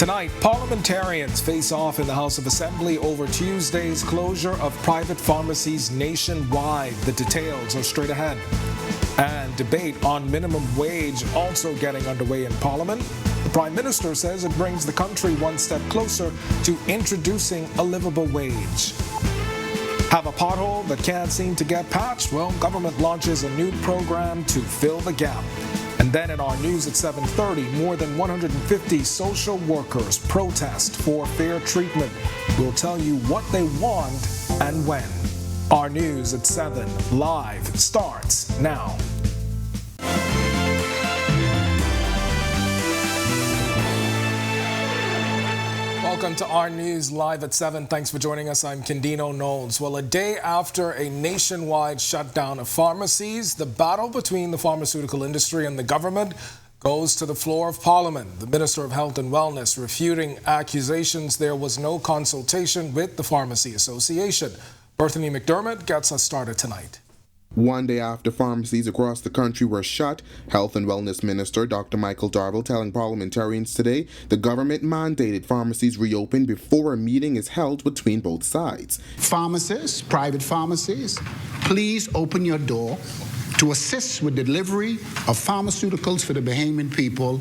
Tonight, parliamentarians face off in the House of Assembly over Tuesday's closure of private pharmacies nationwide. The details are straight ahead. And debate on minimum wage also getting underway in Parliament. The Prime Minister says it brings the country one step closer to introducing a livable wage. Have a pothole that can't seem to get patched? Well, government launches a new program to fill the gap. And then at our news at 7:30, more than 150 social workers protest for fair treatment. We'll tell you what they want and when. Our news at 7 live starts now. Welcome to our news live at 7. Thanks for joining us. I'm Kendino Knowles. Well, a day after a nationwide shutdown of pharmacies, the battle between the pharmaceutical industry and the government goes to the floor of Parliament. The Minister of Health and Wellness refuting accusations there was no consultation with the Pharmacy Association. Bethany McDermott gets us started tonight. One day after pharmacies across the country were shut, Health and Wellness Minister Dr. Michael Darville telling parliamentarians today the government mandated pharmacies reopen before a meeting is held between both sides. Pharmacists, private pharmacies, please open your door to assist with delivery of pharmaceuticals for the Bahamian people.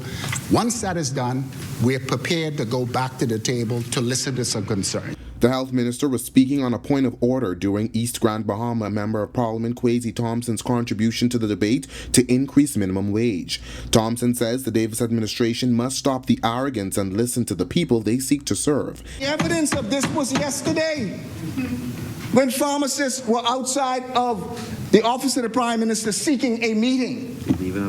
Once that is done, we're prepared to go back to the table to listen to some concern. The health minister was speaking on a point of order during East Grand Bahama Member of Parliament Kwesi Thompson's contribution to the debate to increase minimum wage. Thompson says the Davis administration must stop the arrogance and listen to the people they seek to serve. The evidence of this was yesterday when pharmacists were outside of the office of the Prime Minister seeking a meeting.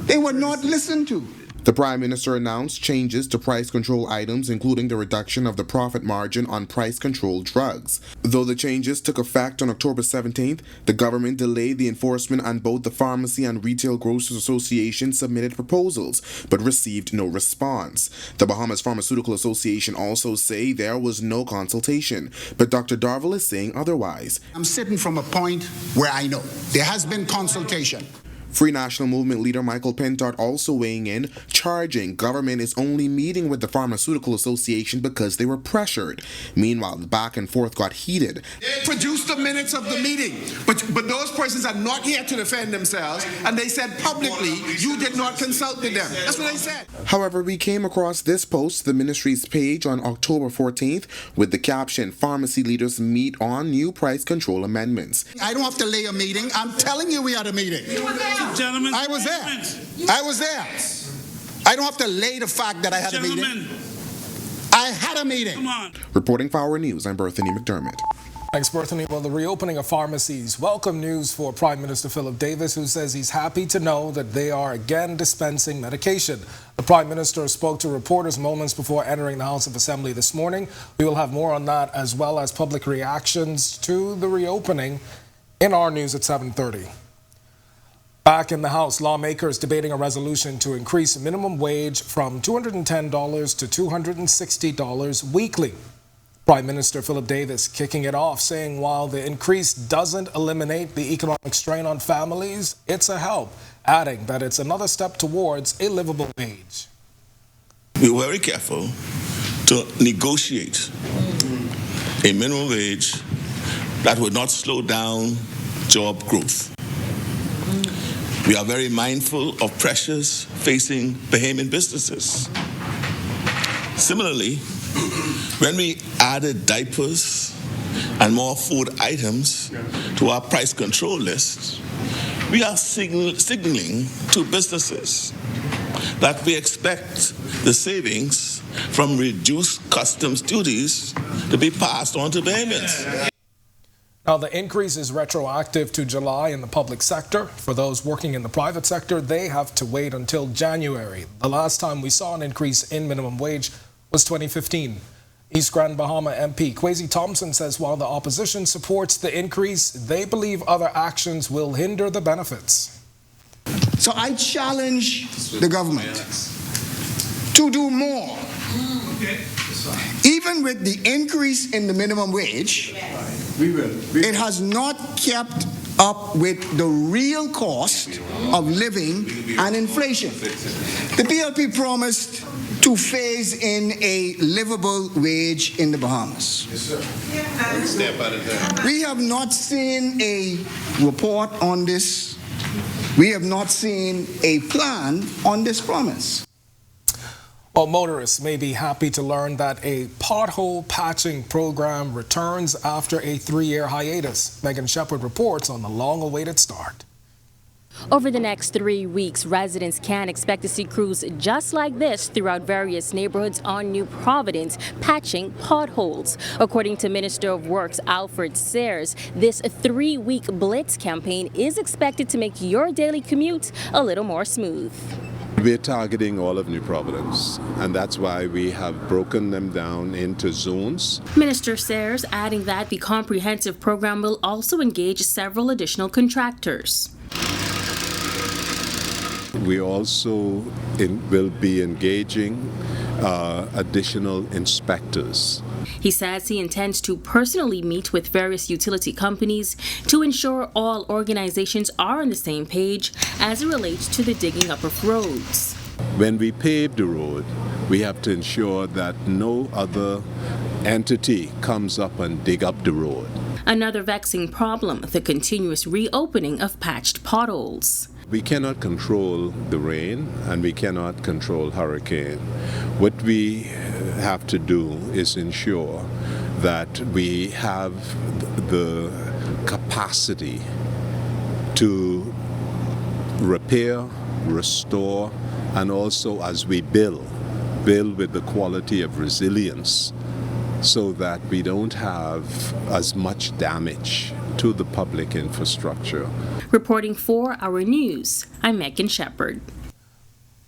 They were not listened to. The Prime Minister announced changes to price control items, including the reduction of the profit margin on price-controlled drugs. Though the changes took effect on October 17th, the government delayed the enforcement, and both the Pharmacy and Retail Grocers Association submitted proposals, but received no response. The Bahamas Pharmaceutical Association also say there was no consultation, but Dr. Darville is saying otherwise. I'm sitting from a point where I know there has been consultation. Free National Movement leader Michael Pentard also weighing in, charging government is only meeting with the Pharmaceutical Association because they were pressured. Meanwhile, the back and forth got heated. They produced the minutes of the meeting, but those persons are not here to defend themselves, and they said publicly, you did not consult with them. That's what they said. However, we came across this post, the ministry's page on October 14th, with the caption, "Pharmacy leaders meet on new price control amendments." I don't have to lay a meeting. I'm telling you we had a meeting. Gentlemen, I was there. I was there. I don't have to lay the fact that I had a meeting. I had a meeting. Come on. Reporting for Our News, I'm Bethany McDermott. Thanks, Bethany. Well, the reopening of pharmacies, welcome news for Prime Minister Philip Davis, who says he's happy to know that they are again dispensing medication. The Prime Minister spoke to reporters moments before entering the House of Assembly this morning. We will have more on that, as well as public reactions to the reopening in our news at 7:30. Back in the House, lawmakers debating a resolution to increase minimum wage from $210 to $260 weekly. Prime Minister Philip Davis kicking it off, saying while the increase doesn't eliminate the economic strain on families, it's a help, adding that it's another step towards a livable wage. We were very careful to negotiate a minimum wage that would not slow down job growth. We are very mindful of pressures facing Bahamian businesses. Similarly, when we added diapers and more food items to our price control list, we are signaling to businesses that we expect the savings from reduced customs duties to be passed on to Bahamians. Now, the increase is retroactive to July in the public sector. For those working in the private sector, they have to wait until January. The last time we saw an increase in minimum wage was 2015. East Grand Bahama MP Kwesi Thompson says while the opposition supports the increase, they believe other actions will hinder the benefits. So I challenge the government to do more. Even with the increase in the minimum wage, it has not kept up with the real cost of living and inflation. The PLP promised to phase in a livable wage in the Bahamas. Yes, sir. Step at a time. We have not seen a report on this. We have not seen a plan on this promise. Well, motorists may be happy to learn that a pothole patching program returns after a 3-year hiatus. Megan Shepard reports on the long-awaited start. Over the next 3 weeks, residents can expect to see crews just like this throughout various neighborhoods on New Providence, patching potholes. According to Minister of Works Alfred Sayers, this 3-week blitz campaign is expected to make your daily commute a little more smooth. We're targeting all of New Providence, and that's why we have broken them down into zones. Minister Sayers adding that the comprehensive program will also engage several additional contractors. We also will be engaging additional inspectors. He says he intends to personally meet with various utility companies to ensure all organizations are on the same page as it relates to the digging up of roads. When we pave the road, we have to ensure that no other entity comes up and dig up the road. Another vexing problem, the continuous reopening of patched potholes. We cannot control the rain and we cannot control hurricane. What we have to do is ensure that we have the capacity to repair, restore, and also as we build with the quality of resilience so that we don't have as much damage to the public infrastructure. Reporting for Our News, I'm Megan Shepard.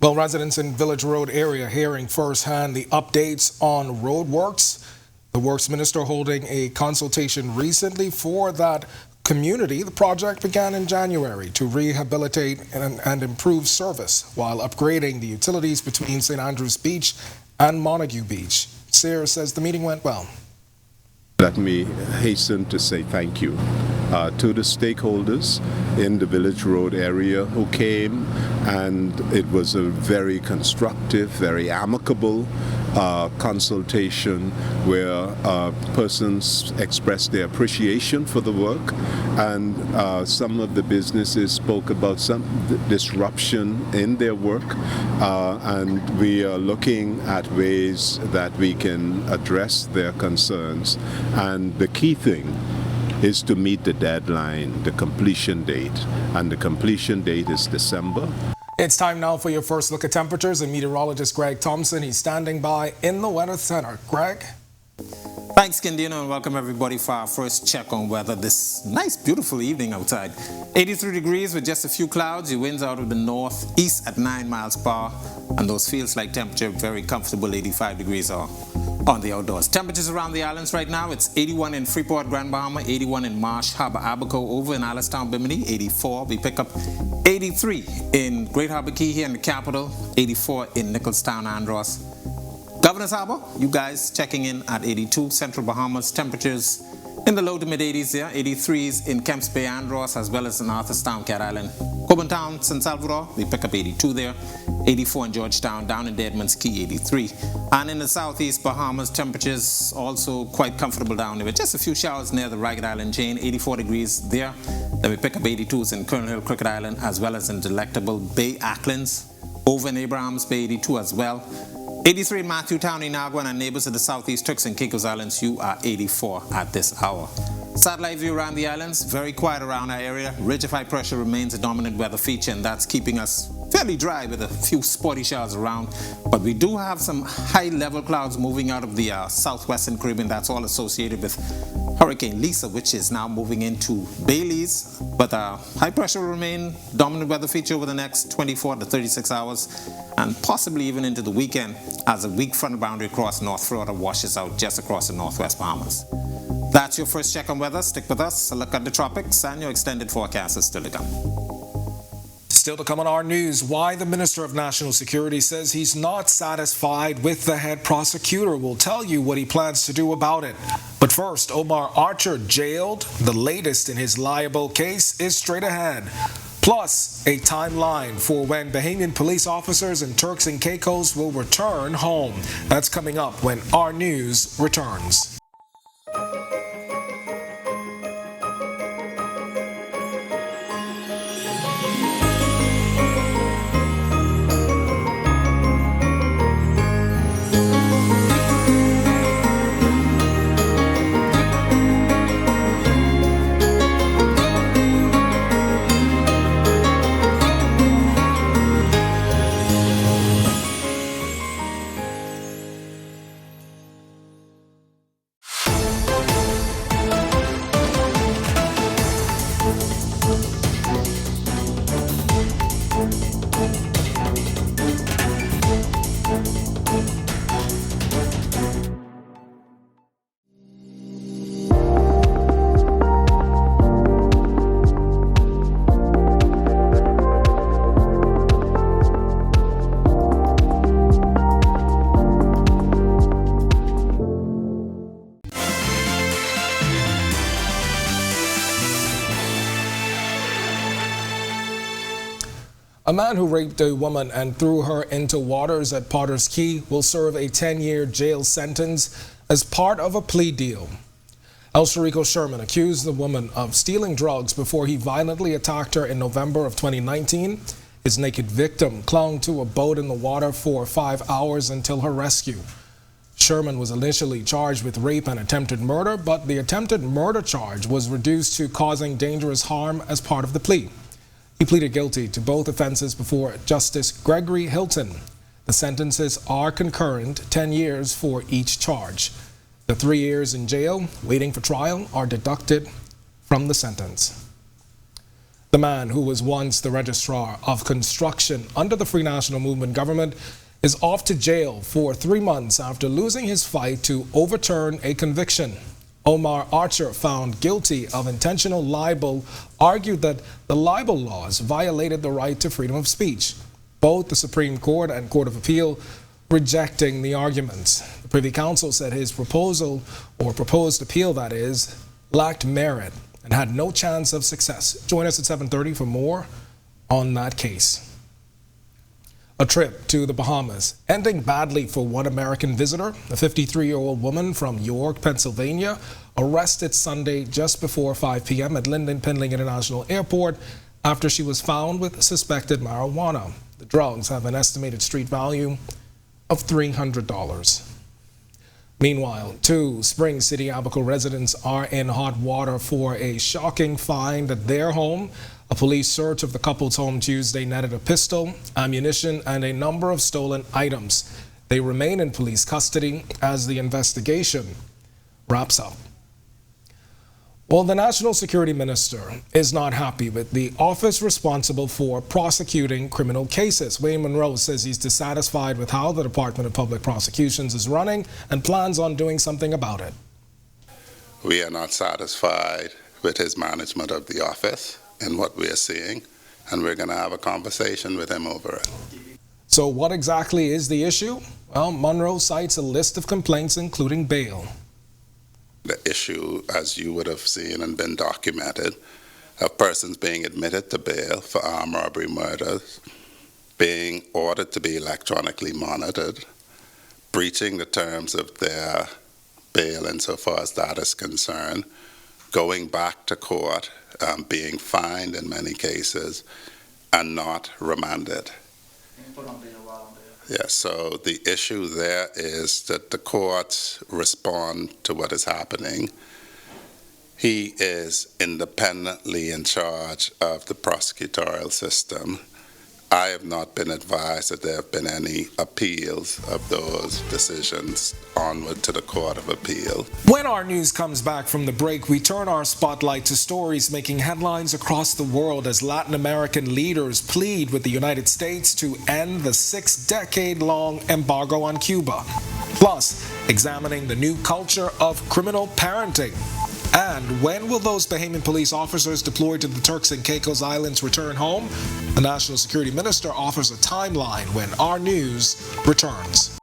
Well, residents in Village Road area hearing firsthand the updates on road works. The Works Minister holding a consultation recently for that community. The project began in January to rehabilitate and improve service while upgrading the utilities between St. Andrews Beach and Montague Beach. Sayers says the meeting went well. Let me hasten to say thank you to the stakeholders in the Village Road area who came, and it was a very constructive, very amicable consultation where persons expressed their appreciation for the work, and some of the businesses spoke about some disruption in their work, and we are looking at ways that we can address their concerns. And the key thing is to meet the deadline, the completion date, and the completion date is December. It's time now for your first look at temperatures, and meteorologist Greg Thompson, he's standing by in the Weather Center. Greg? Thanks, Kendino, and welcome everybody for our first check on weather this nice, beautiful evening outside. 83 degrees with just a few clouds. The winds out of the northeast at 9 miles per hour, and those feels like temperature very comfortable, 85 degrees on the outdoors. Temperatures around the islands right now, it's 81 in Freeport, Grand Bahama, 81 in Marsh Harbor, Abaco, over in Alistown, Bimini, 84. We pick up 83 in Great Harbor Key here in the capital, 84 in Nicholstown, Andros. Governor's Harbor, you guys checking in at 82. Central Bahamas, temperatures in the low to mid 80s there, 83s in Kemps Bay, Andros, as well as in Arthurstown, Cat Island. Coburn Town, San Salvador, we pick up 82 there. 84 in Georgetown, down in Deadman's Key, 83. And in the southeast Bahamas, temperatures also quite comfortable down there. Just a few showers near the Ragged Island chain, 84 degrees there. Then we pick up 82s in Colonel Hill, Crooked Island, as well as in Delectable Bay, Acklands. Over in Abrahams Bay, 82 as well. 83 in Matthew Town, Inagua, and neighbors of the southeast Turks and Caicos Islands, you are 84 at this hour. Satellite view around the islands, very quiet around our area. Ridge of high pressure remains a dominant weather feature, and that's keeping us fairly dry with a few spotty showers around. But we do have some high-level clouds moving out of the southwestern Caribbean. That's all associated with Hurricane Lisa, which is now moving into Baileys. But high pressure will remain dominant weather feature over the next 24 to 36 hours, and possibly even into the weekend as a weak front boundary across North Florida washes out just across the northwest Bahamas. That's your first check on weather. Stick with us. A look at the tropics, and your extended forecast is still to come. Still to come on our news, why the Minister of National Security says he's not satisfied with the head prosecutor. We'll tell you what he plans to do about it. But first, Omar Archer jailed. The latest in his liable case is straight ahead. Plus, a timeline for when Bahamian police officers and Turks and Caicos will return home. That's coming up when Our News returns. A man who raped a woman and threw her into waters at Potter's Key will serve a 10-year jail sentence as part of a plea deal. El Sharico Sherman accused the woman of stealing drugs before he violently attacked her in November of 2019. His naked victim clung to a boat in the water for 5 hours until her rescue. Sherman was initially charged with rape and attempted murder, but the attempted murder charge was reduced to causing dangerous harm as part of the plea. He pleaded guilty to both offenses before Justice Gregory Hilton. The sentences are concurrent, 10 years for each charge. The 3 years in jail, waiting for trial, are deducted from the sentence. The man who was once the registrar of construction under the Free National Movement government is off to jail for 3 months after losing his fight to overturn a conviction. Omar Archer, found guilty of intentional libel, argued that the libel laws violated the right to freedom of speech. Both the Supreme Court and Court of Appeal rejecting the arguments. The Privy Council said his proposal, or proposed appeal that is, lacked merit and had no chance of success. Join us at 7:30 for more on that case. A trip to the Bahamas ending badly for one American visitor. A 53-year-old woman from York, Pennsylvania, arrested Sunday just before 5 p.m. at Lynden Pindling International Airport after she was found with suspected marijuana. The drugs have an estimated street value of $300. Meanwhile, 2 Spring City Abaco residents are in hot water for a shocking find at their home. A police search of the couple's home Tuesday netted a pistol, ammunition, and a number of stolen items. They remain in police custody as the investigation wraps up. Well, the National Security Minister is not happy with the office responsible for prosecuting criminal cases. Wayne Monroe says he's dissatisfied with how the Department of Public Prosecutions is running and plans on doing something about it. We are not satisfied with his management of the office and what we are seeing, and we're going to have a conversation with him over it. So what exactly is the issue? Well, Monroe cites a list of complaints, including bail. The issue, as you would have seen and been documented, of persons being admitted to bail for armed robbery murders, being ordered to be electronically monitored, breaching the terms of their bail insofar as that is concerned, going back to court, being fined in many cases, and not remanded. Yeah, so the issue there is that the courts respond to what is happening. He is independently in charge of the prosecutorial system. I have not been advised that there have been any appeals of those decisions onward to the Court of Appeal. When our news comes back from the break, we turn our spotlight to stories making headlines across the world as Latin American leaders plead with the United States to end the 6-decade-long embargo on Cuba. Plus, examining the new culture of criminal parenting. And when will those Bahamian police officers deployed to the Turks and Caicos Islands return home? The National Security Minister offers a timeline when Our News returns.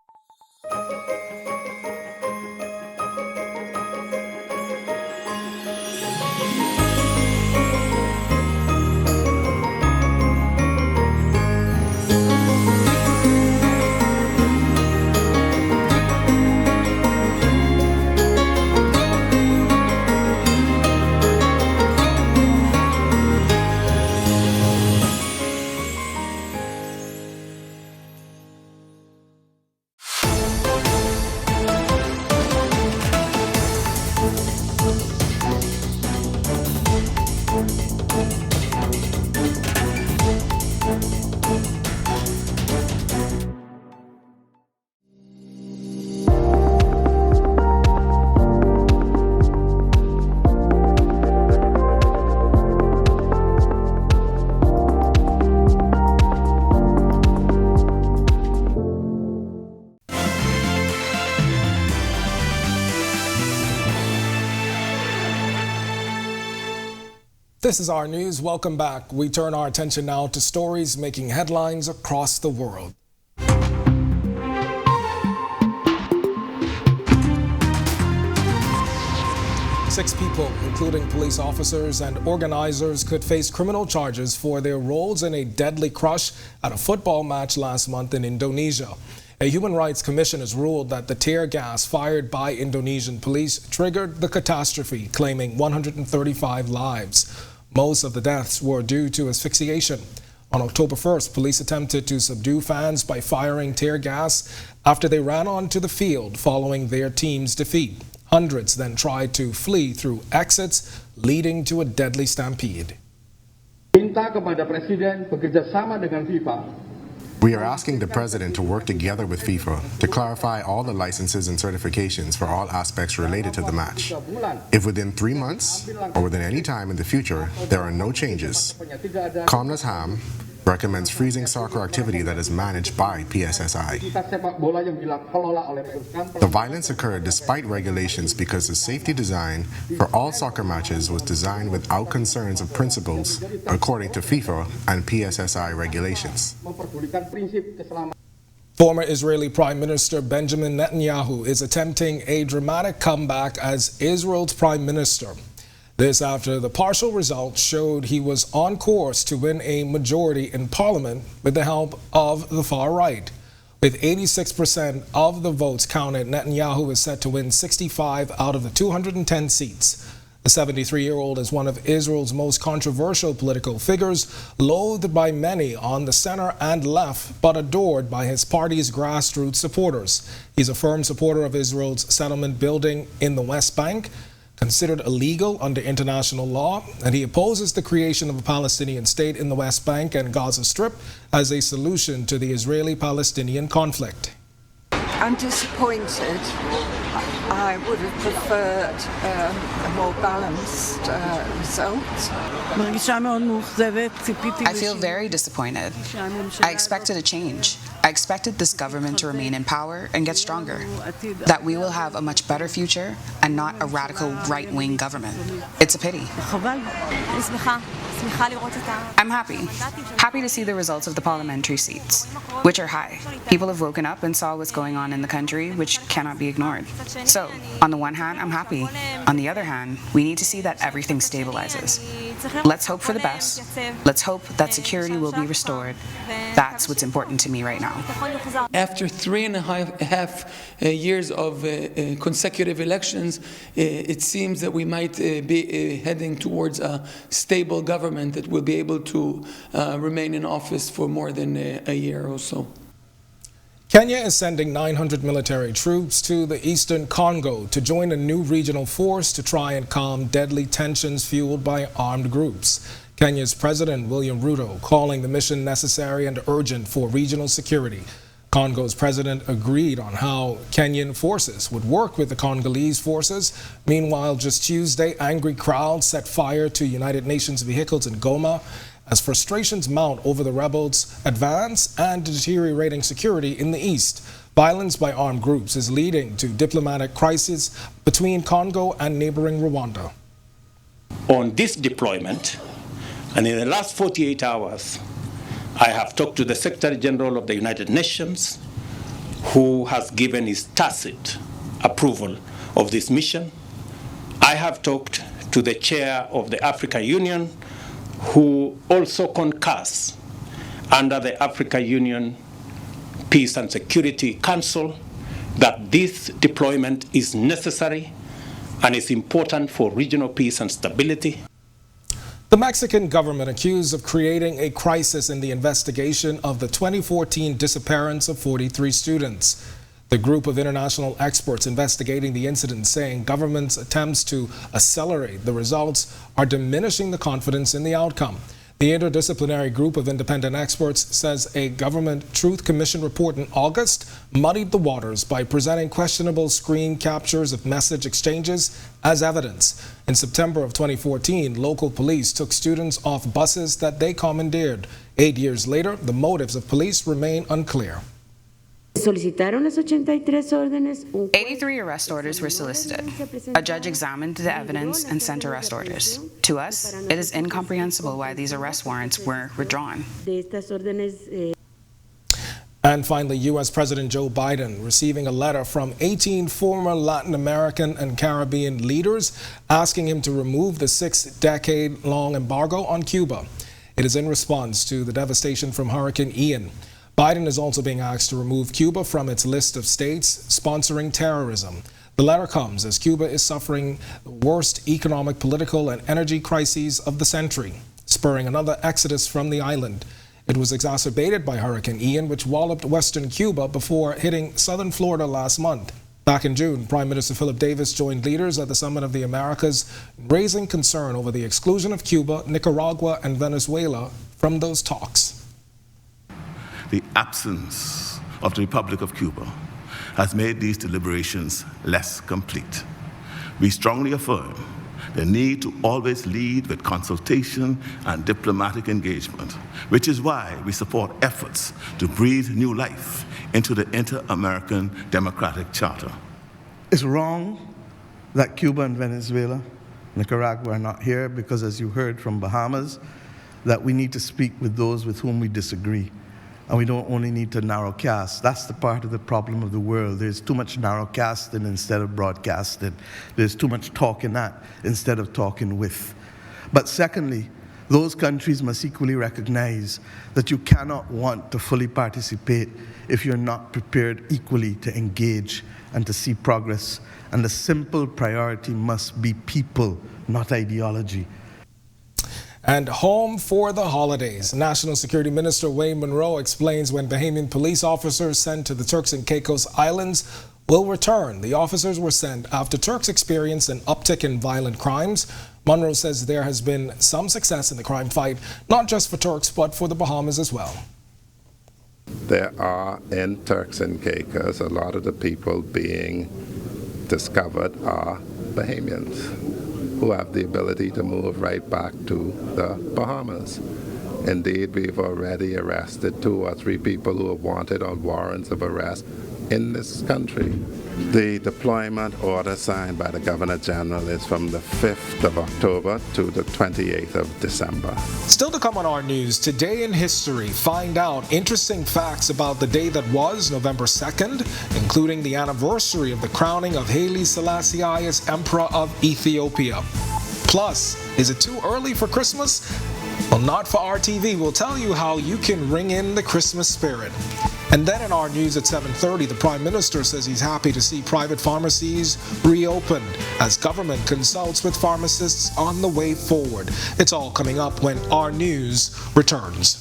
This is our news. Welcome back. We turn our attention now to stories making headlines across the world. 6 people, including police officers and organizers, could face criminal charges for their roles in a deadly crush at a football match last month in Indonesia. A human rights commission has ruled that the tear gas fired by Indonesian police triggered the catastrophe, claiming 135 lives. Most of the deaths were due to asphyxiation. On October 1st, police attempted to subdue fans by firing tear gas after they ran onto the field following their team's defeat. Hundreds then tried to flee through exits, leading to a deadly stampede. Minta kepada Presiden bekerja sama dengan FIFA. We are asking the President to work together with FIFA to clarify all the licenses and certifications for all aspects related to the match. If within 3 months or within any time in the future there are no changes, Komnas HAM recommends freezing soccer activity that is managed by PSSI. The violence occurred despite regulations because the safety design for all soccer matches was designed without concerns of principles according to FIFA and PSSI regulations. Former Israeli Prime Minister Benjamin Netanyahu is attempting a dramatic comeback as Israel's Prime Minister. This after the partial results showed he was on course to win a majority in parliament with the help of the far right. With 86% of the votes counted, Netanyahu is set to win 65 out of the 210 seats. The 73-year-old is one of Israel's most controversial political figures, loathed by many on the center and left, but adored by his party's grassroots supporters. He's a firm supporter of Israel's settlement building in the West Bank, considered illegal under international law, and he opposes the creation of a Palestinian state in the West Bank and Gaza Strip as a solution to the Israeli-Palestinian conflict. I'm disappointed. I would have preferred a more balanced result. I feel very disappointed. I expected a change. I expected this government to remain in power and get stronger, that we will have a much better future and not a radical right-wing government. It's a pity. I'm happy to see the results of the parliamentary seats, which are high. People have woken up and saw what's going on in the country, which cannot be ignored. So, on the one hand, I'm happy. On the other hand, we need to see that everything stabilizes. Let's hope for the best. Let's hope that security will be restored. That's what's important to me right now. After 3.5 years of consecutive elections, it seems that we might be heading towards a stable government that will be able to remain in office for more than a year or so. Kenya is sending 900 military troops to the eastern Congo to join a new regional force to try and calm deadly tensions fueled by armed groups. Kenya's President William Ruto calling the mission necessary and urgent for regional security. Congo's president agreed on how Kenyan forces would work with the Congolese forces. Meanwhile, just Tuesday, angry crowds set fire to United Nations vehicles in Goma as frustrations mount over the rebels' advance and deteriorating security in the east. Violence by armed groups is leading to diplomatic crises between Congo and neighboring Rwanda. On this deployment, and in the last 48 hours, I have talked to the Secretary General of the United Nations, who has given his tacit approval of this mission. I have talked to the Chair of the African Union, who also concurs under the African Union Peace and Security Council that this deployment is necessary and is important for regional peace and stability. The Mexican government accused of creating a crisis in the investigation of the 2014 disappearance of 43 students. The group of international experts investigating the incident saying government's attempts to accelerate the results are diminishing the confidence in the outcome. The interdisciplinary group of independent experts says a government Truth Commission report in August muddied the waters by presenting questionable screen captures of message exchanges as evidence. In September of 2014, local police took students off buses that they commandeered. 8 years later, the motives of police remain unclear. 83 arrest orders were solicited. A judge examined the evidence and sent arrest orders. To us, it is incomprehensible why these arrest warrants were withdrawn. And finally, U.S. President Joe Biden receiving a letter from 18 former Latin American and Caribbean leaders asking him to remove the 6-decade-long embargo on Cuba. It is in response to the devastation from Hurricane Ian. Biden is also being asked to remove Cuba from its list of states sponsoring terrorism. The letter comes as Cuba is suffering the worst economic, political, and energy crises of the century, spurring another exodus from the island. It was exacerbated by Hurricane Ian, which walloped western Cuba before hitting southern Florida last month. Back in June, Prime Minister Philip Davis joined leaders at the Summit of the Americas, raising concern over the exclusion of Cuba, Nicaragua, and Venezuela from those talks. The absence of the Republic of Cuba has made these deliberations less complete. We strongly affirm the need to always lead with consultation and diplomatic engagement, which is why we support efforts to breathe new life into the Inter-American Democratic Charter. It's wrong that Cuba and Venezuela, Nicaragua are not here because, as you heard from Bahamas, that we need to speak with those with whom we disagree. And we don't only need to narrowcast. That's the part of the problem of the world. There's too much narrowcasting instead of broadcasting. There's too much talking at instead of talking with. But secondly, those countries must equally recognize that you cannot want to fully participate if you're not prepared equally to engage and to see progress. And the simple priority must be people, not ideology. And home for the holidays. National Security Minister Wayne Monroe explains when Bahamian police officers sent to the Turks and Caicos Islands will return. The officers were sent after Turks experienced an uptick in violent crimes. Monroe says there has been some success in the crime fight, not just for Turks, but for the Bahamas as well. There are in Turks and Caicos, a lot of the people being discovered are Bahamians, who have the ability to move right back to the Bahamas. Indeed, we've already arrested 2 or 3 people who are wanted on warrants of arrest in this country. The deployment order signed by the Governor General is from the 5th of October to the 28th of December. Still to come on our news, today in history, find out interesting facts about the day that was, November 2nd, including the anniversary of the crowning of Haile Selassie as Emperor of Ethiopia. Plus, is it too early for Christmas? Well, not for RTV. We'll tell you how you can ring in the Christmas spirit. And then in our news at 7:30, the Prime Minister says he's happy to see private pharmacies reopened as government consults with pharmacists on the way forward. It's all coming up when our news returns.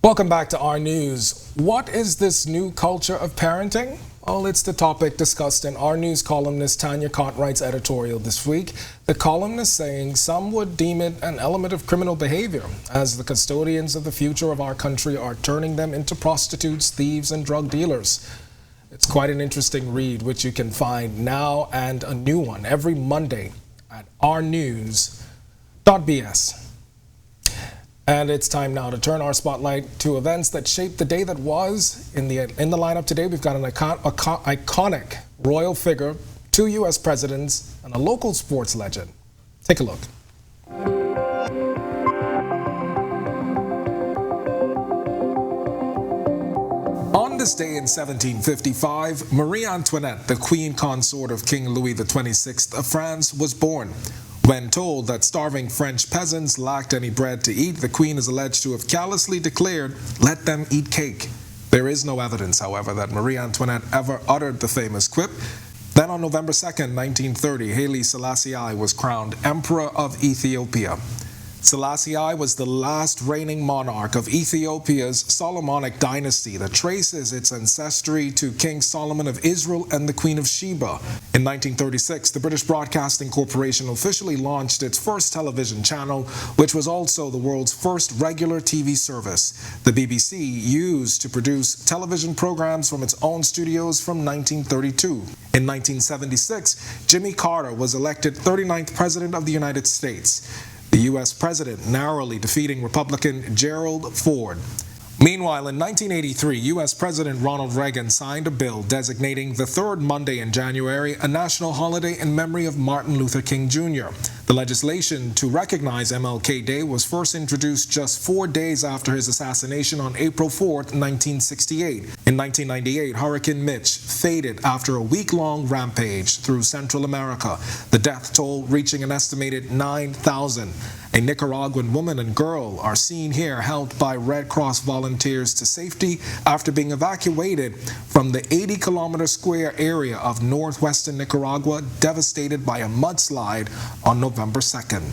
Welcome back to our news. What is this new culture of parenting? Well, it's the topic discussed in our news columnist Tanya Cartwright's editorial this week. The columnist saying some would deem it an element of criminal behavior, as the custodians of the future of our country are turning them into prostitutes, thieves, and drug dealers. It's quite an interesting read, which you can find now and a new one every Monday at ournews.bs. And it's time now to turn our spotlight to events that shaped the day that was. In the lineup today, we've got an iconic royal figure, 2 U.S. presidents, and a local sports legend. Take a look. On this day in 1755, Marie Antoinette, the queen consort of King Louis XXVI of France, was born. When told that starving French peasants lacked any bread to eat, the queen is alleged to have callously declared, "Let them eat cake." There is no evidence, however, that Marie Antoinette ever uttered the famous quip. Then on November 2nd, 1930, Haile Selassie was crowned Emperor of Ethiopia. Selassie was the last reigning monarch of Ethiopia's Solomonic dynasty that traces its ancestry to King Solomon of Israel and the Queen of Sheba. In 1936, the British Broadcasting Corporation officially launched its first television channel, which was also the world's first regular TV service. The BBC used to produce television programs from its own studios from 1932. In 1976, Jimmy Carter was elected 39th President of the United States, the U.S. president narrowly defeating Republican Gerald Ford. Meanwhile, in 1983, U.S. President Ronald Reagan signed a bill designating the third Monday in January a national holiday in memory of Martin Luther King Jr. The legislation to recognize MLK Day was first introduced just 4 days after his assassination on April 4, 1968. In 1998, Hurricane Mitch faded after a week-long rampage through Central America, the death toll reaching an estimated 9,000. A Nicaraguan woman and girl are seen here helped by Red Cross volunteers to safety after being evacuated from the 80-kilometer square area of northwestern Nicaragua devastated by a mudslide on November 2nd.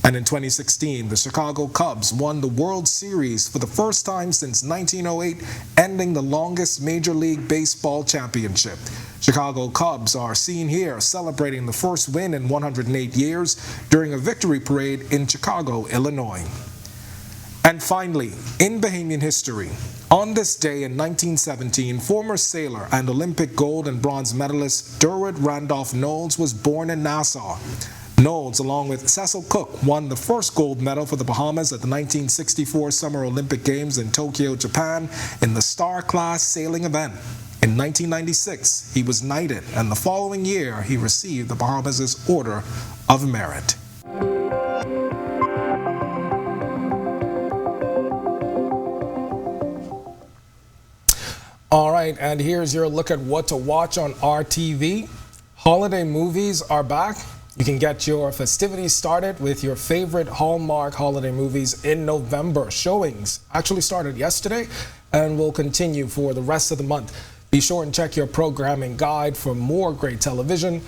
And in 2016, the Chicago Cubs won the World Series for the first time since 1908, ending the longest Major League Baseball championship. Chicago Cubs are seen here celebrating the first win in 108 years during a victory parade in Chicago, Illinois. And finally, in Bahamian history, on this day in 1917, former sailor and Olympic gold and bronze medalist Derwent Randolph Knowles was born in Nassau. Knowles, along with Cecil Cook, won the first gold medal for the Bahamas at the 1964 Summer Olympic Games in Tokyo, Japan, in the Star Class sailing event. In 1996, he was knighted, and the following year, he received the Bahamas' Order of Merit. All right, and here's your look at what to watch on RTV. Holiday movies are back. You can get your festivities started with your favorite Hallmark holiday movies in November. Showings actually started yesterday and will continue for the rest of the month. Be sure and check your programming guide for more great television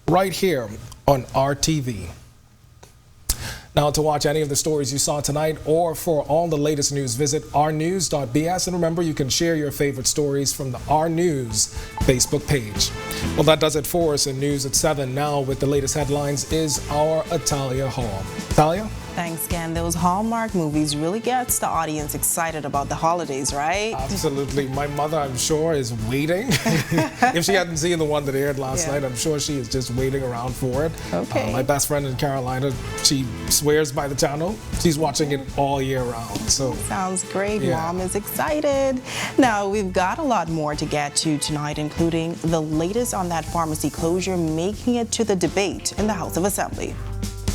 right here on RTV. Now, to watch any of the stories you saw tonight or for all the latest news, visit ournews.bs. And remember, you can share your favorite stories from the Our News Facebook page. Well, that does it for us in News at 7. Now, with the latest headlines, is our Atalia Hall. Atalia? Thanks, Ken. Those Hallmark movies really gets the audience excited about the holidays, right? Absolutely. My mother, I'm sure, is waiting. If she hadn't seen the one that aired last night, I'm sure she is just waiting around for it. Okay. My best friend in Carolina, she swears by the channel. She's watching it all year round. So sounds great. Mom is excited. Now, we've got a lot more to get to tonight, including the latest on that pharmacy closure making it to the debate in the House of Assembly.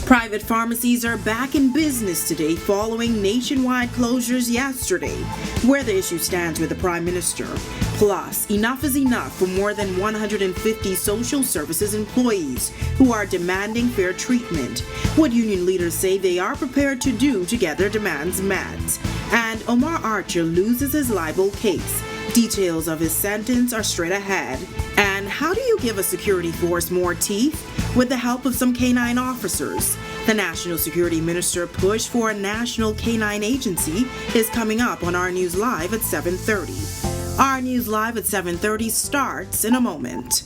Private pharmacies are back in business today following nationwide closures yesterday. Where the issue stands with the Prime Minister. Plus, enough is enough for more than 150 social services employees who are demanding fair treatment. What union leaders say they are prepared to do to get their demands met. And Omar Archer loses his libel case. Details of his sentence are straight ahead. And how do you give a security force more teeth? With the help of some canine officers. The National Security Minister push for a national canine agency is coming up on Our News Live at 7:30. Our News Live at 7:30 starts in a moment.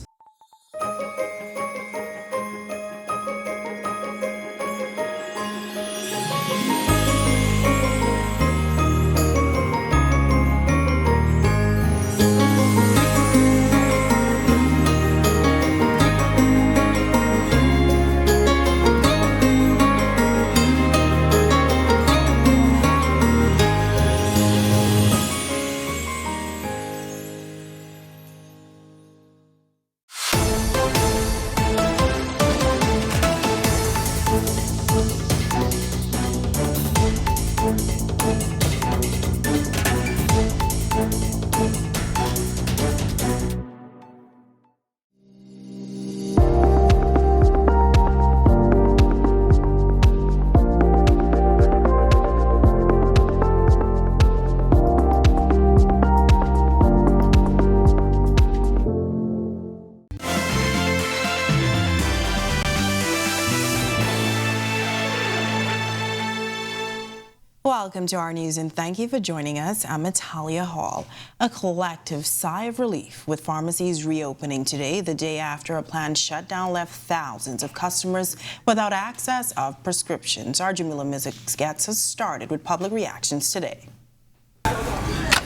Welcome to our news and thank you for joining us. I'm Natalia Hall. A collective sigh of relief with pharmacies reopening today, the day after a planned shutdown left thousands of customers without access of prescriptions. Our Jamila Mizik gets us started with public reactions today.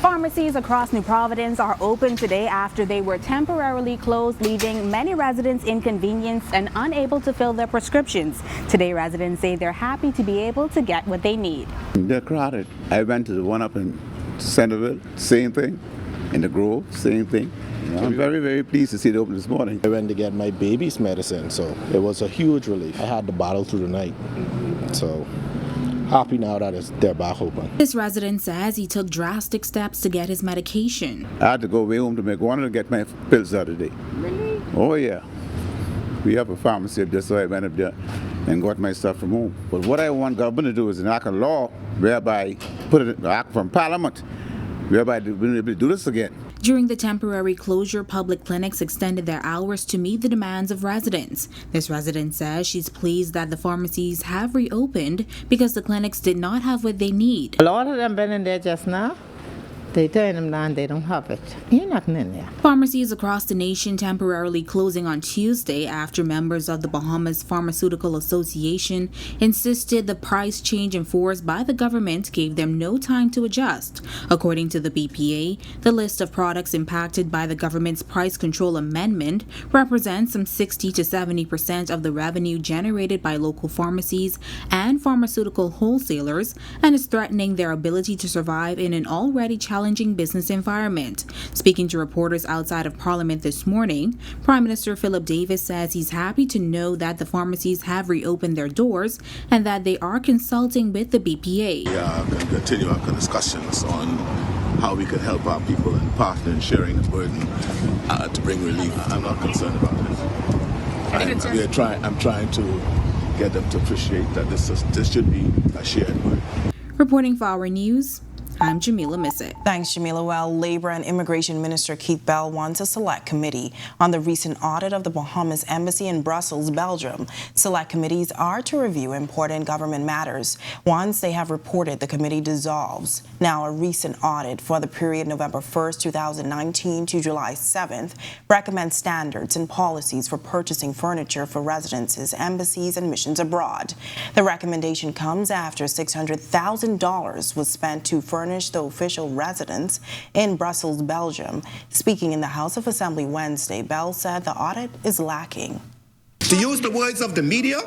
Pharmacies across New Providence are open today after they were temporarily closed, leaving many residents inconvenienced and unable to fill their prescriptions. Today, residents say they're happy to be able to get what they need. They're crowded. I went to the one up in Centerville, same thing. In the Grove, same thing. I'm very, very pleased to see it open this morning. I went to get my baby's medicine, so it was a huge relief. I had to battle through the night, so happy now that they're back open. This resident says he took drastic steps to get his medication. I had to go way home to make one to get my pills the other day. Really? Oh yeah. We have a pharmacy up there, so I went up there and got my stuff from home. But what I want government to do is enact a law whereby, put it act from Parliament, whereby we'll be able to do this again. During the temporary closure, public clinics extended their hours to meet the demands of residents. This resident says she's pleased that the pharmacies have reopened because the clinics did not have what they need. A lot of them been in there just now. They turn them down, they don't have it. You're not in there. Pharmacies across the nation temporarily closing on Tuesday after members of the Bahamas Pharmaceutical Association insisted the price change enforced by the government gave them no time to adjust. According to the BPA, the list of products impacted by the government's price control amendment represents some 60 to 70% of the revenue generated by local pharmacies and pharmaceutical wholesalers and is threatening their ability to survive in an already challenging business environment. Speaking to reporters outside of Parliament this morning, Prime Minister Philip Davis says he's happy to know that the pharmacies have reopened their doors and that they are consulting with the BPA. We are going to continue our discussions on how we can help our people and partner in sharing the burden to bring relief. I'm not concerned about it. I'm trying to get them to appreciate that this should be a shared burden. Reporting for Our News, I'm Jamila Mizik. Thanks, Jamila. Well, Labor and Immigration Minister Keith Bell wants a select committee on the recent audit of the Bahamas Embassy in Brussels, Belgium. Select committees are to review important government matters. Once they have reported, the committee dissolves. Now, a recent audit for the period November 1st, 2019 to July 7th recommends standards and policies for purchasing furniture for residences, embassies, and missions abroad. The recommendation comes after $600,000 was spent to furnish the official residence in Brussels, Belgium. Speaking in the House of Assembly Wednesday, Bell said the audit is lacking. To use the words of the media,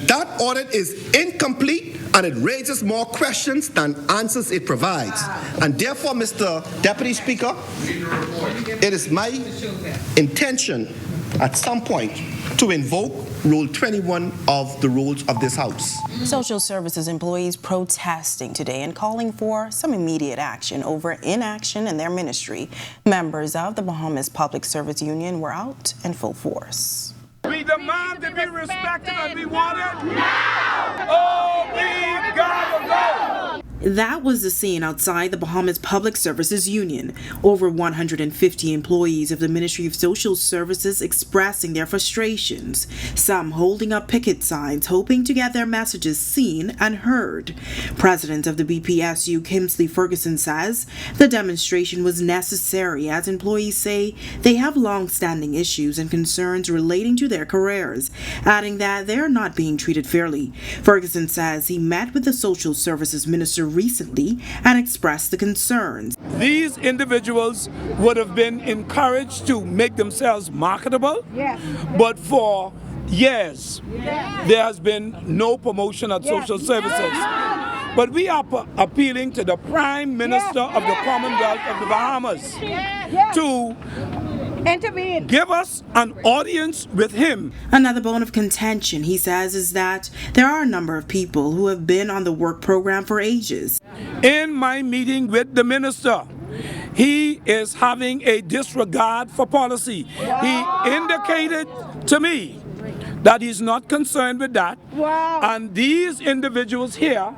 that audit is incomplete and it raises more questions than answers it provides. And therefore, Mr. Deputy Speaker, it is my intention at some point to invoke Rule 21 of the rules of this House. Social services employees protesting today and calling for some immediate action over inaction in their ministry. Members of the Bahamas Public Service Union were out in full force. We demand to be respected and we want it now! Oh, we gotta go! That was the scene outside the Bahamas Public Services Union. Over 150 employees of the Ministry of Social Services expressing their frustrations, some holding up picket signs hoping to get their messages seen and heard. President of the BPSU, Kingsley Ferguson, says the demonstration was necessary as employees say they have long-standing issues and concerns relating to their careers, adding that they are not being treated fairly. Ferguson says he met with the Social Services Minister recently and expressed the concerns. These individuals would have been encouraged to make themselves marketable, but for years there has been no promotion of social services. But we are appealing to the Prime Minister of the Commonwealth of the Bahamas to intervene. Give us an audience with him. Another bone of contention, he says, is that there are a number of people who have been on the work program for ages. In my meeting with the minister, he is having a disregard for policy. He indicated to me that he's not concerned with that. And these individuals here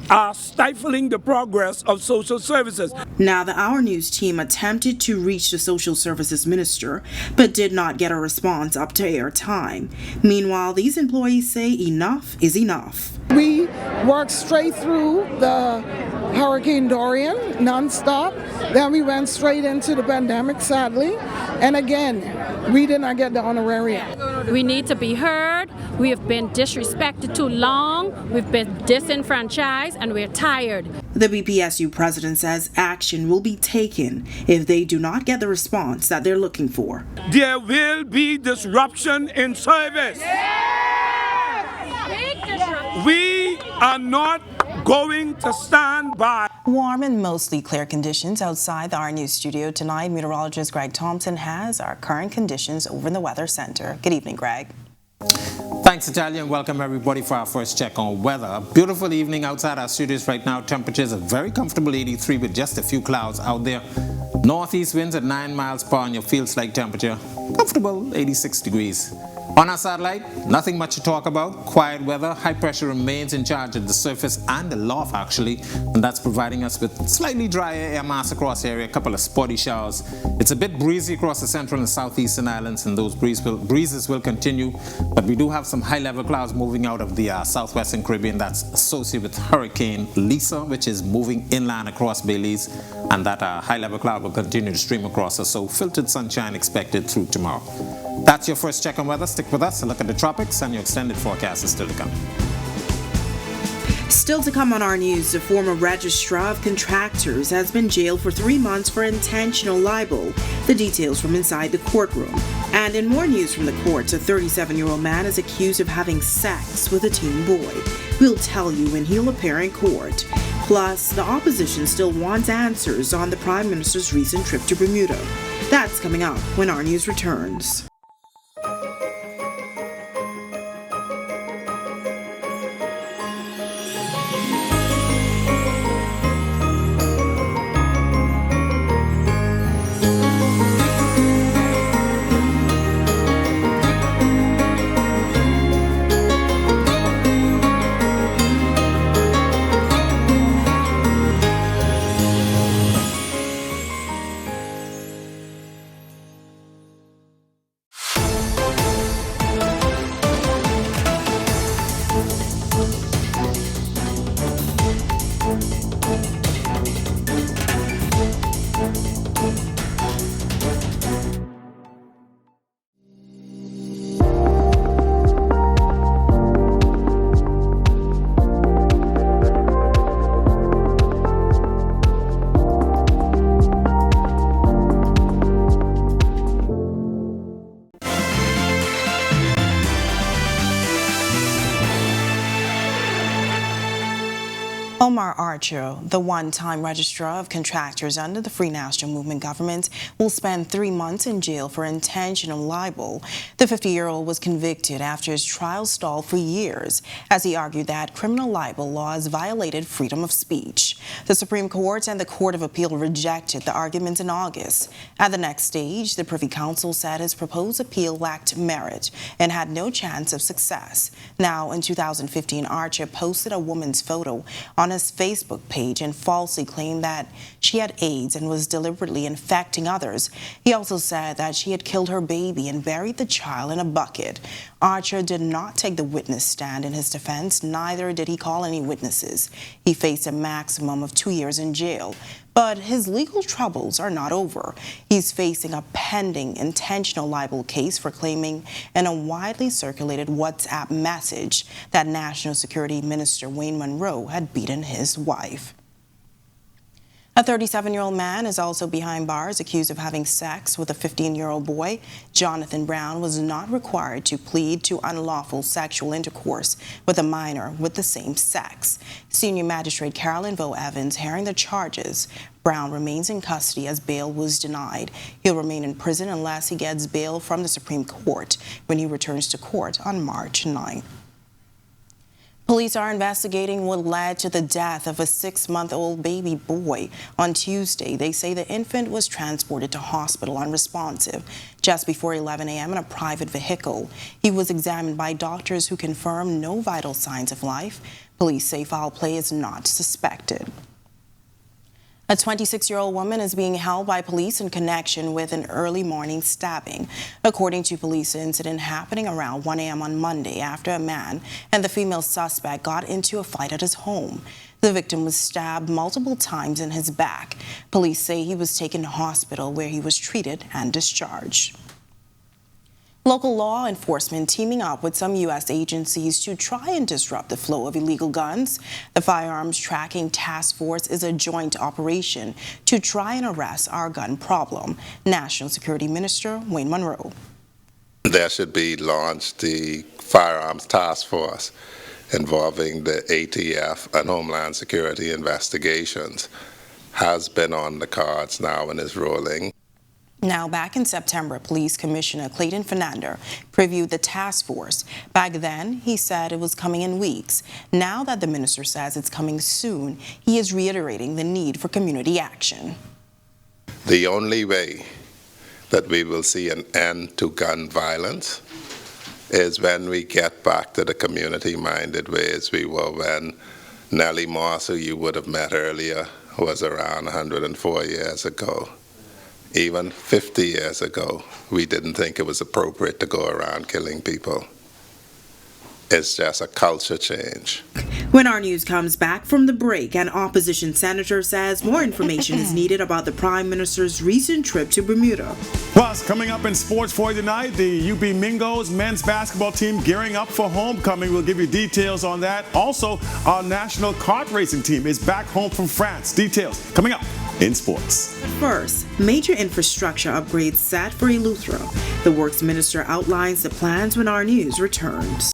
are stifling the progress of social services. Now, the Our News team attempted to reach the social services minister, but did not get a response up to air time. Meanwhile, these employees say enough is enough. We worked straight through the Hurricane Dorian non-stop. Then we went straight into the pandemic, sadly. And again, we did not get the honorarium. We need to be heard. We have been disrespected too long. We've been disenfranchised, and we're tired. The BPSU president says action will be taken if they do not get the response that they're looking for. There will be disruption in service. We are not going to stand by. Warm and mostly clear conditions outside the Our News studio tonight. Meteorologist Greg Thompson has our current conditions over in the Weather Center. Good evening, Greg. Thanks, Natalia, and welcome everybody for our first check on weather. A beautiful evening outside our studios right now. Temperatures are very comfortable, 83 with just a few clouds out there. Northeast winds at 9 miles per hour, and your feels like temperature comfortable, 86 degrees. On our satellite, nothing much to talk about. Quiet weather. High pressure remains in charge at the surface and the loft, actually, and that's providing us with slightly drier air mass across the area, a couple of spotty showers. It's a bit breezy across the central and southeastern islands, and those breezes will continue, but we do have some high-level clouds moving out of the southwestern Caribbean. That's associated with Hurricane Lisa, which is moving inland across Belize, and that high-level cloud will continue to stream across us, so filtered sunshine expected through tomorrow. That's your first check on weather. Stick with us and look at the tropics, and your extended forecast is still to come. Still to come on Our News, the former registrar of contractors has been jailed for 3 months for intentional libel. The details from inside the courtroom. And in more news from the courts, a 37-year-old man is accused of having sex with a teen boy. We'll tell you when he'll appear in court. Plus, the opposition still wants answers on the Prime Minister's recent trip to Bermuda. That's coming up when Our News returns. Omar Archer, the one-time registrar of contractors under the Free National Movement government, will spend 3 months in jail for intentional libel. The 50-year-old was convicted after his trial stalled for years, as he argued that criminal libel laws violated freedom of speech. The Supreme Court and the Court of Appeal rejected the arguments in August. At the next stage, the Privy Council said his proposed appeal lacked merit and had no chance of success. Now, in 2015, Archer posted a woman's photo on his Facebook page and falsely claimed that she had AIDS and was deliberately infecting others. He also said that she had killed her baby and buried the child in a bucket. Archer did not take the witness stand in his defense, neither did he call any witnesses. He faced a maximum of 2 years in jail. But his legal troubles are not over. He's facing a pending intentional libel case for claiming in a widely circulated WhatsApp message that National Security Minister Wayne Monroe had beaten his wife. A 37-year-old man is also behind bars accused of having sex with a 15-year-old boy. Jonathan Brown was not required to plead to unlawful sexual intercourse with a minor with the same sex. Senior Magistrate Carolyn Vo Evans hearing the charges. Brown remains in custody as bail was denied. He'll remain in prison unless he gets bail from the Supreme Court when he returns to court on March 9. Police are investigating what led to the death of a 6-month-old baby boy on Tuesday. They say the infant was transported to hospital unresponsive just before 11 a.m. in a private vehicle. He was examined by doctors who confirmed no vital signs of life. Police say foul play is not suspected. A 26-year-old woman is being held by police in connection with an early morning stabbing. According to police, the incident happening around 1 a.m. on Monday after a man and the female suspect got into a fight at his home. The victim was stabbed multiple times in his back. Police say he was taken to hospital where he was treated and discharged. Local law enforcement teaming up with some U.S. agencies to try and disrupt the flow of illegal guns. The Firearms Tracking Task Force is a joint operation to try and arrest our gun problem. National Security Minister Wayne Monroe. There should be launched the Firearms Task Force involving the ATF and Homeland Security investigations. Has been on the cards now and is rolling. Now, back in September, Police Commissioner Clayton Fernander previewed the task force. Back then, he said it was coming in weeks. Now that the minister says it's coming soon, he is reiterating the need for community action. The only way that we will see an end to gun violence is when we get back to the community-minded ways we were when Nellie Moss, who you would have met earlier, was around 104 years ago. Even 50 years ago, we didn't think it was appropriate to go around killing people. It's just a culture change. When our news comes back from the break, an opposition senator says more information is needed about the Prime Minister's recent trip to Bermuda. Plus, coming up in sports for you tonight, the UB Mingos men's basketball team gearing up for homecoming. We'll give you details on that. Also, our national kart racing team is back home from France. Details coming up in sports. First, major infrastructure upgrades set for Eleuthera. The Works Minister outlines the plans when our news returns.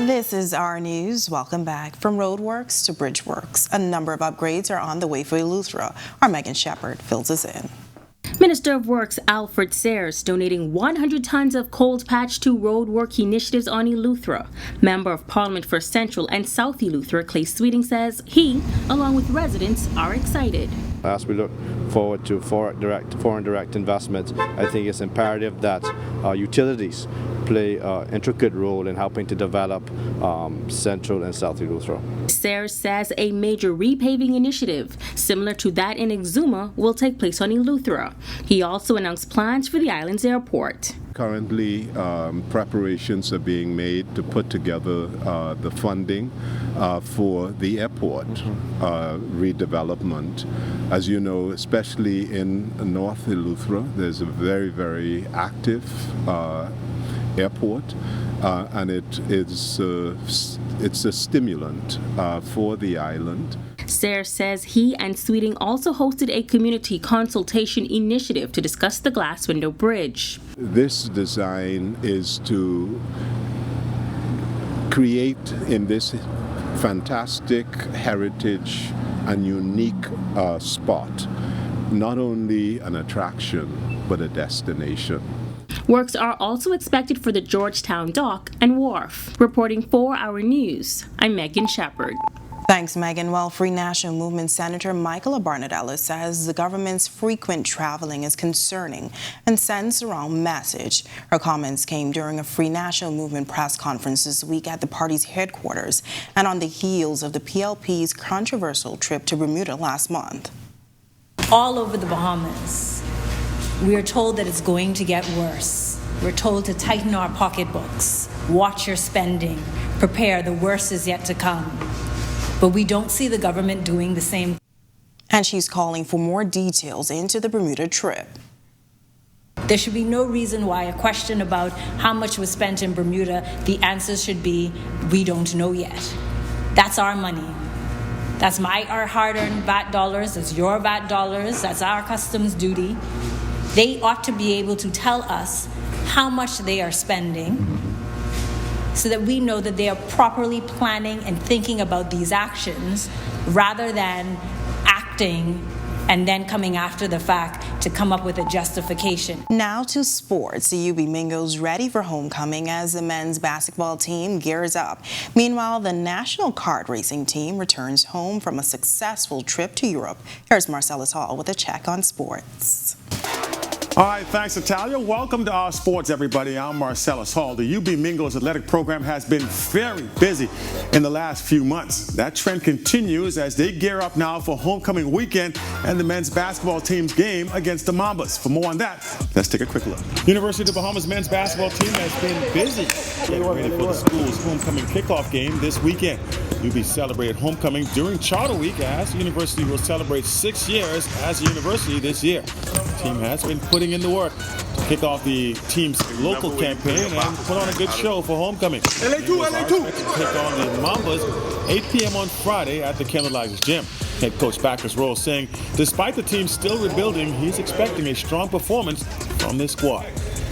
This is our news. Welcome back. From roadworks to bridge works, a number of upgrades are on the way for Eleuthera. Our Megan Shepard fills us in. Minister of Works Alfred Sayers donating 100 tons of cold patch to road work initiatives on Eleuthera. Member of Parliament for Central and South Eleuthera Clay Sweeting says he, along with residents, are excited. As we look forward to foreign direct investment, I think it's imperative that utilities play an intricate role in helping to develop Central and South Eleuthera. Sayers says a major repaving initiative, similar to that in Exuma, will take place on Eleuthera. He also announced plans for the island's airport. Currently, preparations are being made to put together the funding for the airport redevelopment. As you know, especially in North Eleuthera, there's a very, very active airport, and it's a stimulant for the island. Sayers says he and Sweeting also hosted a community consultation initiative to discuss the glass window bridge. This design is to create in this fantastic heritage and unique spot not only an attraction but a destination. Works are also expected for the Georgetown Dock and Wharf. Reporting for Our News, I'm Megan Shepard. Thanks, Megan. Well, Free National Movement Senator Michaela Barnett-Ellis says the government's frequent traveling is concerning and sends the wrong message. Her comments came during a Free National Movement press conference this week at the party's headquarters and on the heels of the PLP's controversial trip to Bermuda last month. All over the Bahamas, we are told that it's going to get worse. We're told to tighten our pocketbooks, watch your spending, prepare, the worst is yet to come. But we don't see the government doing the same. And she's calling for more details into the Bermuda trip. There should be no reason why a question about how much was spent in Bermuda, the answer should be, we don't know yet. That's our money. That's our hard-earned VAT dollars, that's your VAT dollars, that's our customs duty. They ought to be able to tell us how much they are spending so that we know that they are properly planning and thinking about these actions rather than acting and then coming after the fact to come up with a justification. Now to sports. The UB Mingos ready for homecoming as the men's basketball team gears up. Meanwhile, the national kart racing team returns home from a successful trip to Europe. Here's Marcellus Hall with a check on sports. All right, thanks, Natalia. Welcome to Our Sports, everybody. I'm Marcellus Hall. The UB Mingos athletic program has been very busy in the last few months. That trend continues as they gear up now for homecoming weekend and the men's basketball team's game against the Mambas. For more on that, let's take a quick look. University of the Bahamas men's basketball team has been busy getting ready for the school's homecoming kickoff game this weekend. UB celebrated homecoming during Charter Week as the university will celebrate 6 years as a university this year. The team has been putting in the work to kick off the team's local campaign and put on a good show for homecoming. LA2. To take on the Mambas 8 p.m. on Friday at the Candlelight Gym. Head coach Backus Rose saying despite the team still rebuilding, he's expecting a strong performance from this squad.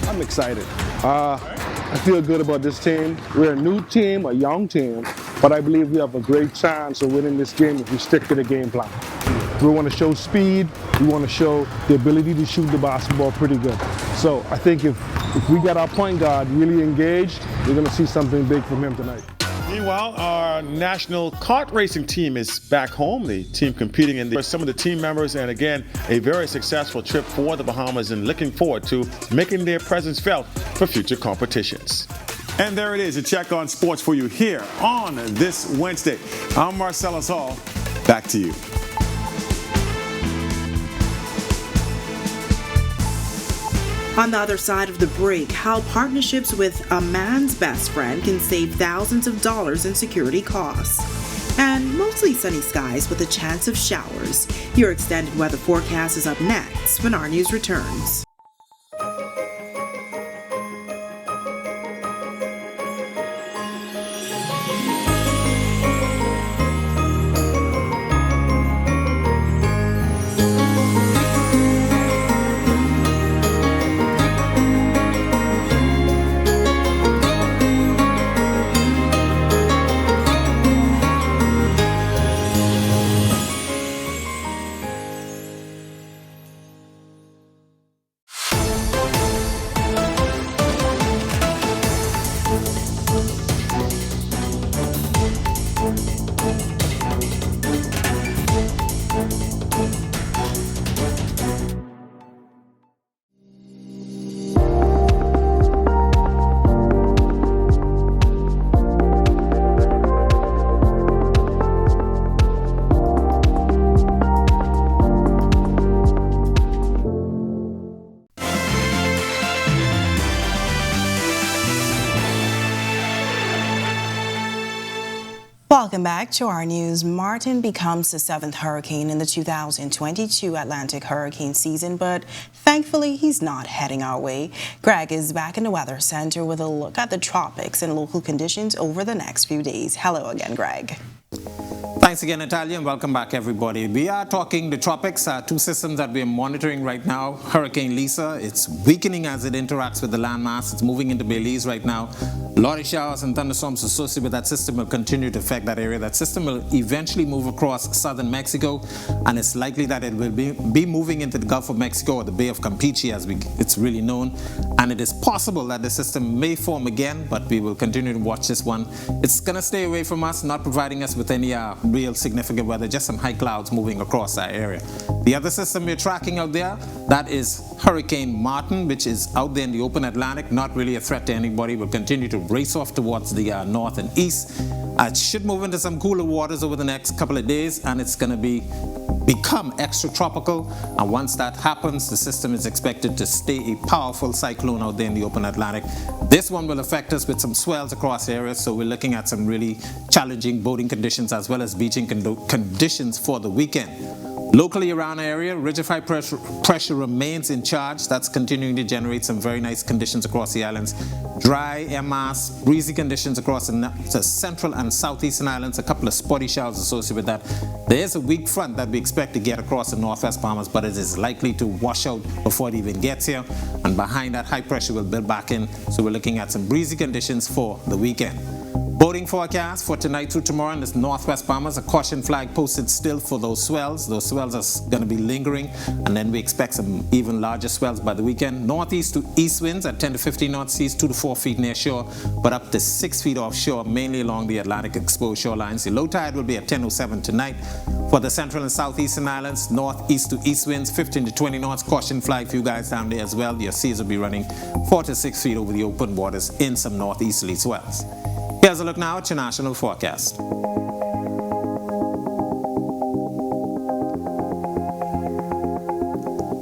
I'm excited. I feel good about this team. We're a new team, a young team, but I believe we have a great chance of winning this game if we stick to the game plan. We want to show speed. We want to show the ability to shoot the basketball pretty good. So I think if we get our point guard really engaged, we're going to see something big from him tonight. Meanwhile, our national kart racing team is back home. The team competing in some of the team members, and again, a very successful trip for the Bahamas and looking forward to making their presence felt for future competitions. And there it is, a check on sports for you here on this Wednesday. I'm Marcellus Hall. Back to you. On the other side of the break, how partnerships with a man's best friend can save thousands of dollars in security costs. And mostly sunny skies with a chance of showers. Your extended weather forecast is up next when Our News returns. Welcome back to Our News. Martin becomes the 7th hurricane in the 2022 Atlantic hurricane season, but thankfully he's not heading our way. Greg is back in the Weather Center with a look at the tropics and local conditions over the next few days. Hello again, Greg. Thanks again, Natalia, and welcome back, everybody. We are talking the tropics, two systems that we are monitoring right now. Hurricane Lisa, it's weakening as it interacts with the landmass. It's moving into Belize right now. A lot of showers and thunderstorms associated with that system will continue to affect that area. That system will eventually move across southern Mexico, and it's likely that it will be moving into the Gulf of Mexico or the Bay of Campeche, as it's really known. And it is possible that the system may form again, but we will continue to watch this one. It's going to stay away from us, not providing us with any real real significant weather, just some high clouds moving across our area. The other system we're tracking out there, that is Hurricane Martin, which is out there in the open Atlantic, not really a threat to anybody, will continue to race off towards the north and east. It should move into some cooler waters over the next couple of days, and it's going to become extratropical, and once that happens, the system is expected to stay a powerful cyclone out there in the open Atlantic. This one will affect us with some swells across areas, so we're looking at some really challenging boating conditions as well as beaching conditions for the weekend. Locally around our area, ridge high pressure remains in charge. That's continuing to generate some very nice conditions across the islands. Dry, air mass, breezy conditions across the central and southeastern islands. A couple of spotty showers associated with that. There is a weak front that we expect to get across the northwest Bahamas, but it is likely to wash out before it even gets here. And behind that, high pressure will build back in. So we're looking at some breezy conditions for the weekend. Boating forecast for tonight through tomorrow in this northwest Bahamas, a caution flag posted still for those swells. Those swells are going to be lingering, and then we expect some even larger swells by the weekend. Northeast to east winds at 10 to 15 knots, seas 2 to 4 feet near shore, but up to 6 feet offshore, mainly along the Atlantic exposed shorelines. The low tide will be at 10:07 tonight. For the central and southeastern islands, northeast to east winds 15 to 20 knots, caution flag for you guys down there as well. Your seas will be running 4 to 6 feet over the open waters in some northeasterly swells. Here's a look now at your national forecast.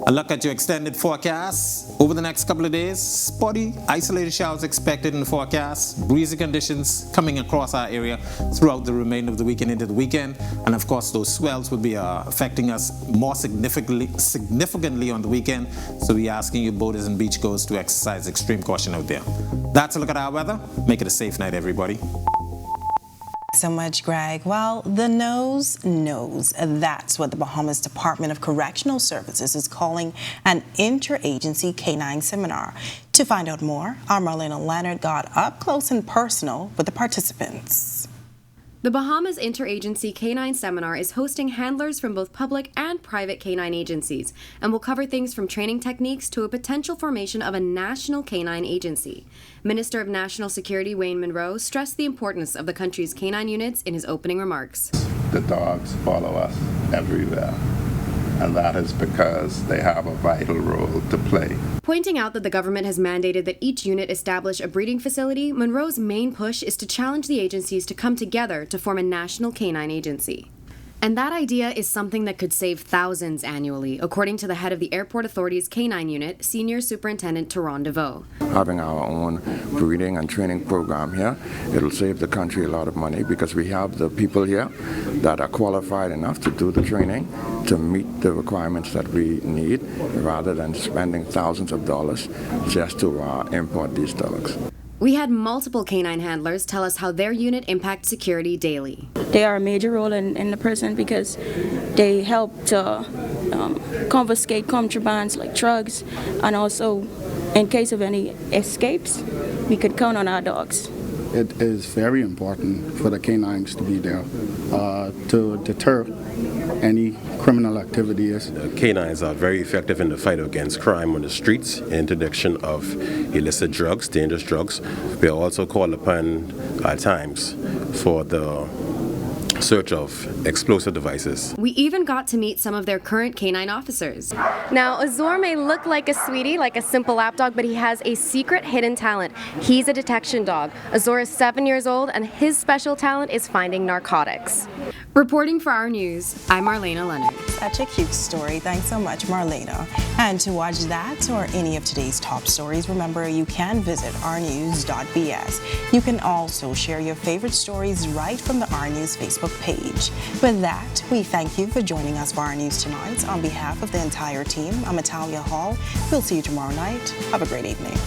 A look at your extended forecast over the next couple of days. Spotty, isolated showers expected in the forecast. Breezy conditions coming across our area throughout the remainder of the weekend into the weekend. And of course, those swells will be affecting us more significantly on the weekend. So we're asking you boaters and beachgoers to exercise extreme caution out there. That's a look at our weather. Make it a safe night, everybody. So much, Greg. Well, the nose knows. That's what the Bahamas Department of Correctional Services is calling an interagency canine seminar. To find out more, our Marlena Leonard got up close and personal with the participants. The Bahamas Interagency Canine Seminar is hosting handlers from both public and private canine agencies and will cover things from training techniques to a potential formation of a national canine agency. Minister of National Security Wayne Monroe stressed the importance of the country's canine units in his opening remarks. The dogs follow us everywhere, and that is because they have a vital role to play. Pointing out that the government has mandated that each unit establish a breeding facility, Monroe's main push is to challenge the agencies to come together to form a national canine agency. And that idea is something that could save thousands annually, according to the head of the Airport Authority's Canine Unit, Senior Superintendent Teron DeVoe. Having our own breeding and training program here, it'll save the country a lot of money because we have the people here that are qualified enough to do the training to meet the requirements that we need, rather than spending thousands of dollars just to import these dogs. We had multiple canine handlers tell us how their unit impacts security daily. They are a major role in the prison because they help to confiscate contrabands like drugs, and also in case of any escapes, we could count on our dogs. It is very important for the canines to be there to deter any criminal activities. The canines are very effective in the fight against crime on the streets, interdiction of illicit drugs, dangerous drugs. We are also called upon at times for the search of explosive devices. We even got to meet some of their current canine officers. Now, Azor may look like a sweetie, like a simple lap dog, but he has a secret hidden talent. He's a detection dog. Azor is 7 years old, and his special talent is finding narcotics. Reporting for Our News, I'm Marlena Leonard. Such a cute story. Thanks so much, Marlena. And to watch that or any of today's top stories, remember you can visit ournews.bs. You can also share your favorite stories right from the Our News Facebook page. With that, we thank you for joining us for Our News tonight. On behalf of the entire team, I'm Natalia Hall. We'll see you tomorrow night. Have a great evening.